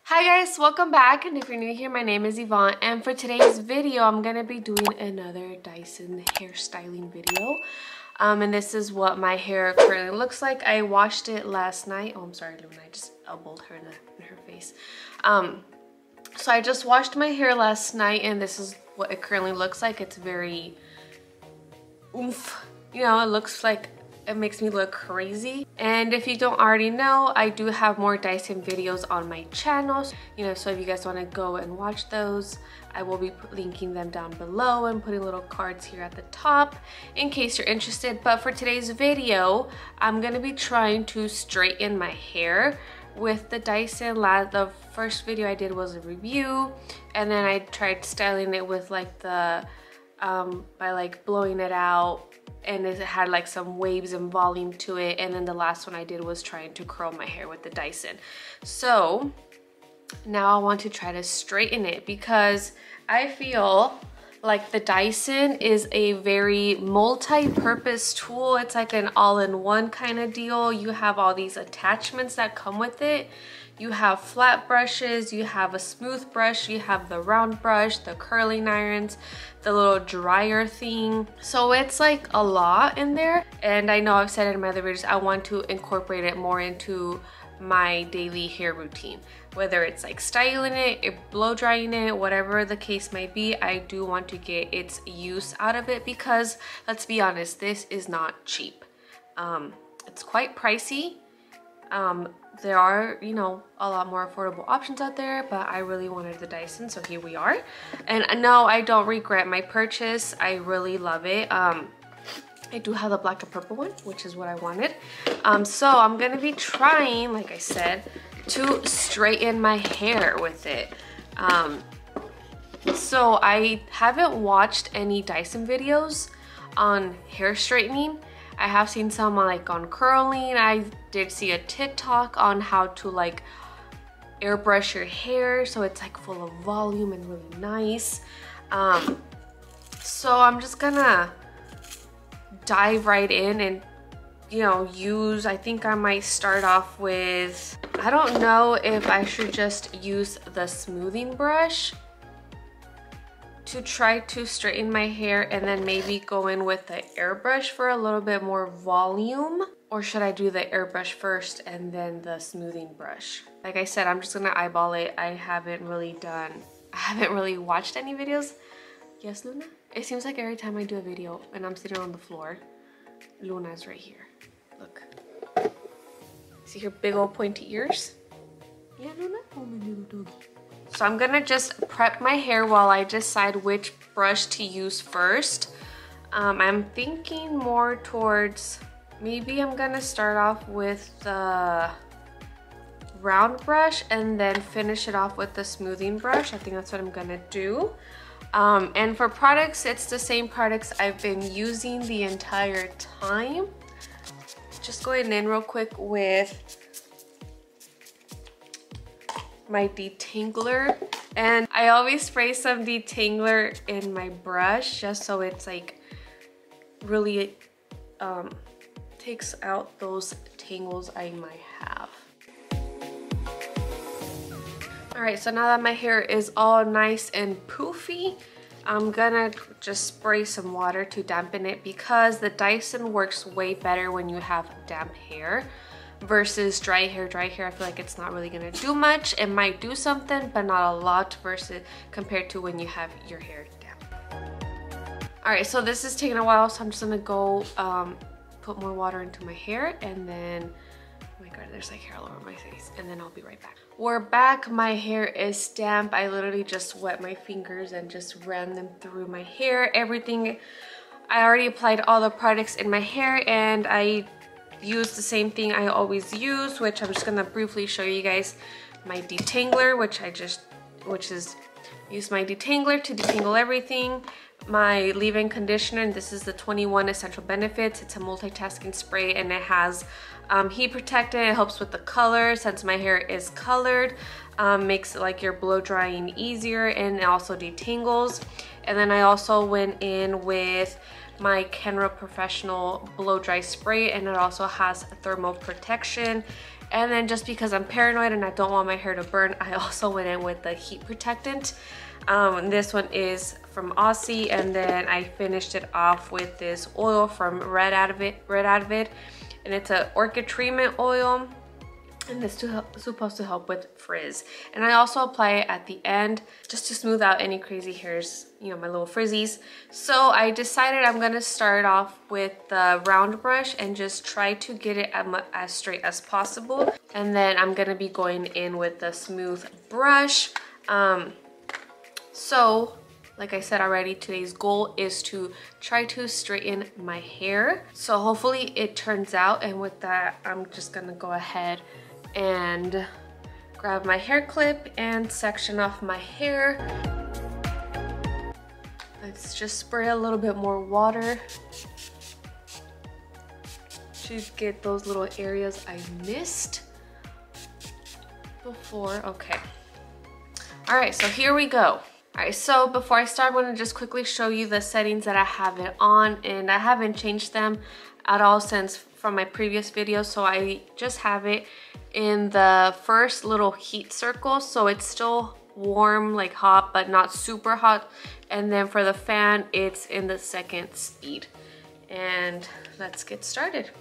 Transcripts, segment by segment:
Hi guys, welcome back, and if you're new here, my name is Yvonne, and for today's video I'm gonna be doing another Dyson hairstyling video. And this is what my hair currently looks like. I washed it last night. Oh, I'm sorry, Luna, I just elbowed her in her face. So I just washed my hair last night, and this is what it currently looks like. It's very oomph, you know, it looks like it makes me look crazy. And if you don't already know, I do have more Dyson videos on my channel, you know, so if you guys want to go and watch those, I will be linking them down below and putting little cards here at the top in case you're interested. But for today's video, I'm gonna be trying to straighten my hair with the Dyson. The first video I did was a review, and then I tried styling it with like the by like blowing it out, and it had like some waves and volume to it. And then the last one I did was trying to curl my hair with the Dyson. So now I want to try to straighten it because I feel like the Dyson is a very multi-purpose tool. It's like an all-in-one kind of deal. You have all these attachments that come with it. You have flat brushes, you have a smooth brush, you have the round brush, the curling irons, the little dryer thing. So it's like a lot in there. And I know I've said it in my other videos, I want to incorporate it more into my daily hair routine. Whether it's like styling it, blow drying it, whatever the case might be, I do want to get its use out of it because let's be honest, this is not cheap. It's quite pricey. There are, you know, a lot more affordable options out there, but I really wanted the Dyson, so here we are. And no, I don't regret my purchase. I really love it. I do have the black and purple one, which is what I wanted. So I'm gonna be trying, like I said, to straighten my hair with it. So I haven't watched any Dyson videos on hair straightening. I have seen some like on curling. I did see a TikTok on how to like airbrush your hair so it's like full of volume and really nice. So I'm just gonna dive right in and, you know, I think I might start off with, I don't know if I should just use the smoothing brush to try to straighten my hair and then maybe go in with the airbrush for a little bit more volume, or should I do the airbrush first and then the smoothing brush? Like I said, I'm just gonna eyeball it. I haven't really watched any videos. Yes, Luna? It seems like every time I do a video and I'm sitting on the floor, Luna's right here. Look. See her big old pointy ears? Yeah, Luna? Oh, my little doggy. So I'm gonna just prep my hair while I decide which brush to use first. I'm thinking more towards, maybe I'm gonna start off with the round brush and then finish it off with the smoothing brush. I think that's what I'm gonna do. And for products, it's the same products I've been using the entire time. Just going in real quick with my detangler, and I always spray some detangler in my brush just so it's like really takes out those tangles I might have. All right, so now that my hair is all nice and poofy, I'm gonna just spray some water to dampen it because the Dyson works way better when you have damp hair versus dry hair. Dry hair, I feel like it's not really gonna do much. It might do something, but not a lot versus compared to when you have your hair damp. All right, so this is taking a while, so I'm just gonna go put more water into my hair, and then, oh my God, there's like hair all over my face, and then I'll be right back. We're back. My hair is damp. I literally just wet my fingers and just ran them through my hair. Everything, I already applied all the products in my hair, and I use the same thing I always use, which I'm just gonna briefly show you guys. My detangler, which is use my detangler to detangle everything. My leave-in conditioner, and this is the 21 Essential Benefits. It's a multitasking spray, and it has heat protectant. It helps with the color since my hair is colored. Makes like your blow drying easier, and it also detangles. And then I also went in with my Kenra Professional Blow Dry Spray, and it also has thermal protection. And then just because I'm paranoid and I don't want my hair to burn, I also went in with the heat protectant. This one is from Aussie, and then I finished it off with this oil from Red Advid, and it's an orchid treatment oil, and it's supposed to help with frizz. And I also apply it at the end just to smooth out any crazy hairs, you know, my little frizzies. So I decided I'm gonna start off with the round brush and just try to get it as straight as possible, and then I'm gonna be going in with the smooth brush. So like I said already, today's goal is to try to straighten my hair. So hopefully it turns out, and with that, I'm just gonna go ahead and grab my hair clip and section off my hair. Let's just spray a little bit more water to get those little areas I missed before. Okay. All right, so here we go. All right, so before I start, I'm gonna just quickly show you the settings that I have it on, and I haven't changed them at all since from my previous video. So I just have it in the first little heat circle, so it's still warm, like hot, but not super hot. And then for the fan, it's in the second speed. And let's get started.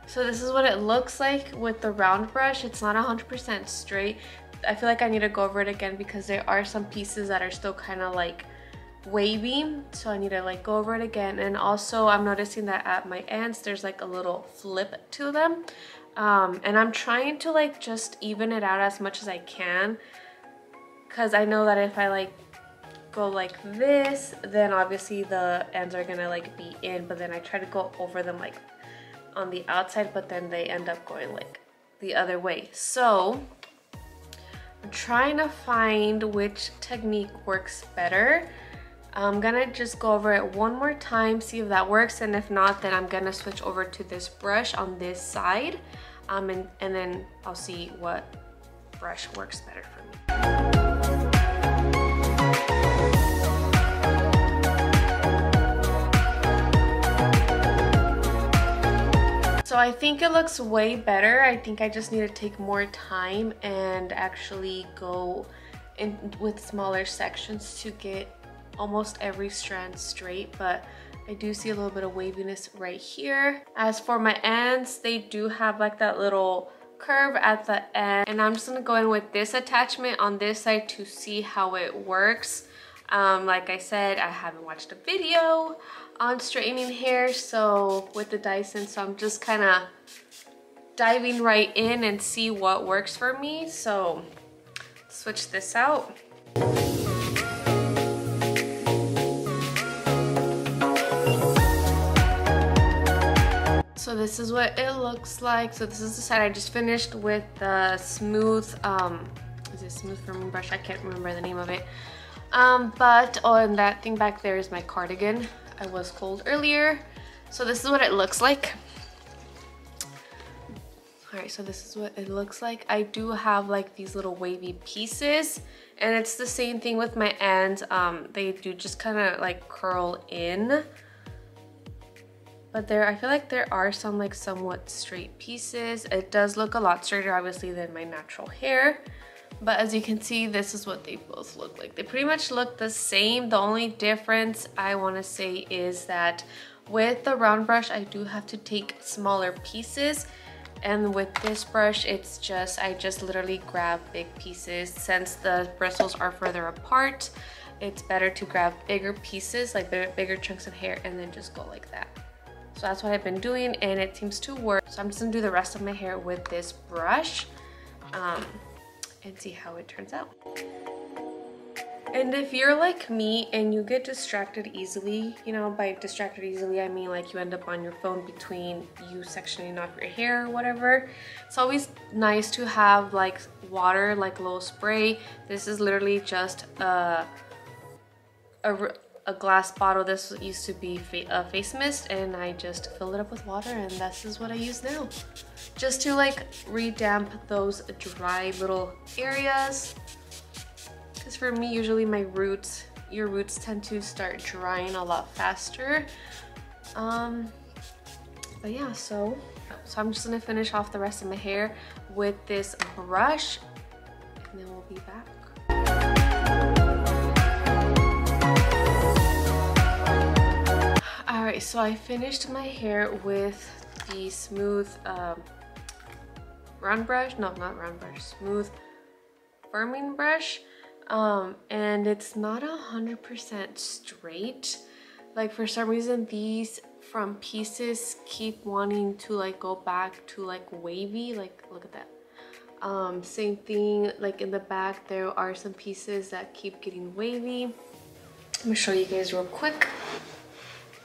So this is what it looks like with the round brush. It's not 100% straight. I feel like I need to go over it again because there are some pieces that are still kind of like wavy. So I need to like go over it again. And also I'm noticing that at my ends, there's like a little flip to them. And I'm trying to like just even it out as much as I can. Cause I know that if I like go like this, then obviously the ends are gonna like be in, but then I try to go over them like on the outside, but then they end up going like the other way. So I'm trying to find which technique works better. I'm gonna just go over it one more time, see if that works, and if not, then I'm gonna switch over to this brush on this side, and then I'll see what brush works better for me. So I think it looks way better. I think I just need to take more time and actually go in with smaller sections to get almost every strand straight, but I do see a little bit of waviness right here. As for my ends, they do have like that little curve at the end, and I'm just gonna go in with this attachment on this side to see how it works. Like I said, I haven't watched a video on straightening hair so with the Dyson, so I'm just kind of diving right in and see what works for me. So switch this out. So this is what it looks like. So this is the side I just finished with the smooth, is it smooth firming brush? I can't remember the name of it. But oh, and that thing back there is my cardigan I was cold earlier. So this is what it looks like. All right, so this is what it looks like. I do have like these little wavy pieces, and it's the same thing with my ends. They do just kind of like curl in, but I feel like there are some like somewhat straight pieces. It does look a lot straighter obviously than my natural hair. But as you can see, this is what they both look like. They pretty much look the same. The only difference I want to say is that with the round brush, I do have to take smaller pieces. And with this brush, it's just, I just literally grab big pieces. Since the bristles are further apart, it's better to grab bigger pieces, like bigger chunks of hair, and then just go like that. So that's what I've been doing, and it seems to work. So I'm just gonna do the rest of my hair with this brush. And see how it turns out. And if you're like me and you get distracted easily, you know, by distracted easily, I mean like you end up on your phone between you sectioning off your hair or whatever, it's always nice to have like water, like a little spray. This is literally just a a glass bottle. This used to be a face mist, and I just filled it up with water, and this is what I use now. Just to like redamp those dry little areas. Because for me, usually my roots, your roots tend to start drying a lot faster. But yeah, so I'm just gonna finish off the rest of my hair with this brush, and then we'll be back. All right, so I finished my hair with the smooth round brush. No, not round brush, smooth firming brush. And it's not 100% straight. Like for some reason, these front pieces keep wanting to like go back to like wavy. Like look at that. Same thing like in the back, there are some pieces that keep getting wavy. I'm gonna show you guys real quick.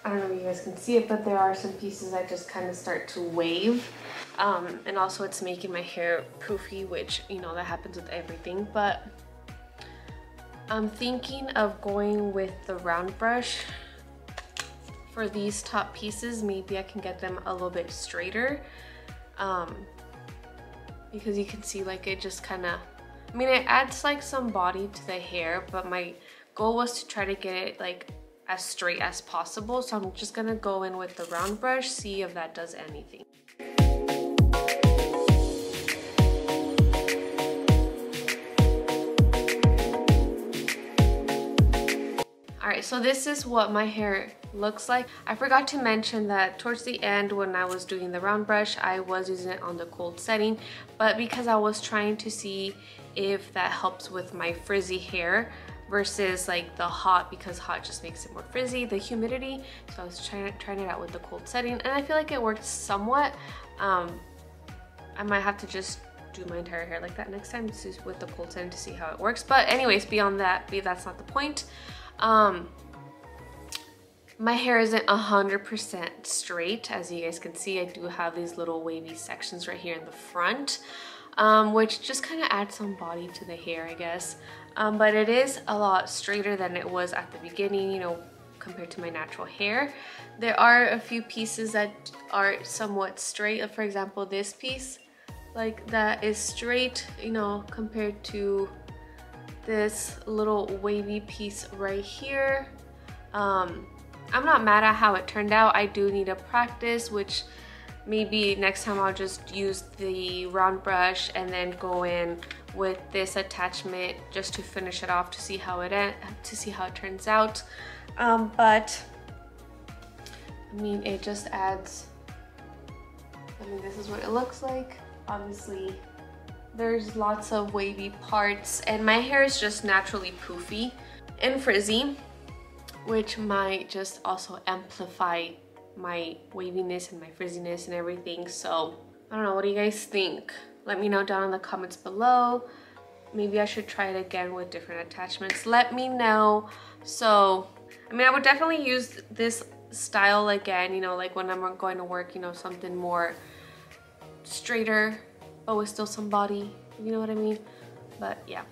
I don't know if you guys can see it, but there are some pieces that just kind of start to wave. And also it's making my hair poofy, which, you know, that happens with everything. But I'm thinking of going with the round brush for these top pieces. Maybe I can get them a little bit straighter. Because you can see like it just kind of, I mean, it adds like some body to the hair, but my goal was to try to get it like as straight as possible. So I'm just gonna go in with the round brush, see if that does anything. Alright, so this is what my hair looks like. I forgot to mention that towards the end when I was doing the round brush, I was using it on the cold setting, but because I was trying to see if that helps with my frizzy hair versus like the hot, because hot just makes it more frizzy, the humidity. So I was trying it out with the cold setting, and I feel like it worked somewhat. I might have to just do my entire hair like that next time with the cold setting to see how it works. But anyways, beyond that, that's not the point. My hair isn't 100% straight. As you guys can see, I do have these little wavy sections right here in the front, which just kind of adds some body to the hair, I guess. But it is a lot straighter than it was at the beginning, you know, compared to my natural hair. There are a few pieces that are somewhat straight. For example, this piece, like that is straight, you know, compared to this little wavy piece right here. I'm not mad at how it turned out. I do need to practice, which maybe next time I'll just use the round brush and then go in with this attachment just to finish it off to see how it turns out. But I mean, it just adds, I mean, this is what it looks like. Obviously there's lots of wavy parts, and my hair is just naturally poofy and frizzy, which might just also amplify my waviness and my frizziness and everything. So I don't know, what do you guys think? Let me know down in the comments below. Maybe I should try it again with different attachments. Let me know. So I mean, I would definitely use this style again, you know, like when I'm going to work, you know, something more straighter but with still some body, you know what I mean? But yeah.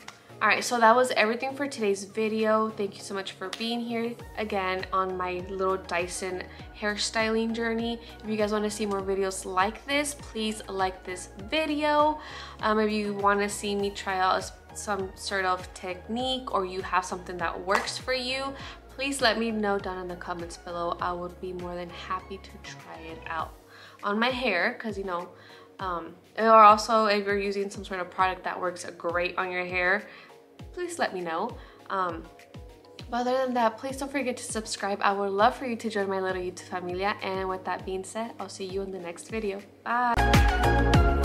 Alright, so that was everything for today's video. Thank you so much for being here again on my little Dyson hairstyling journey. If you guys want to see more videos like this, please like this video. If you want to see me try out some sort of technique, or you have something that works for you, please let me know down in the comments below. I would be more than happy to try it out on my hair, because you know, or also if you're using some sort of product that works great on your hair, please let me know. But other than that, please don't forget to subscribe. I would love for you to join my little YouTube familia. And with that being said, I'll see you in the next video. Bye.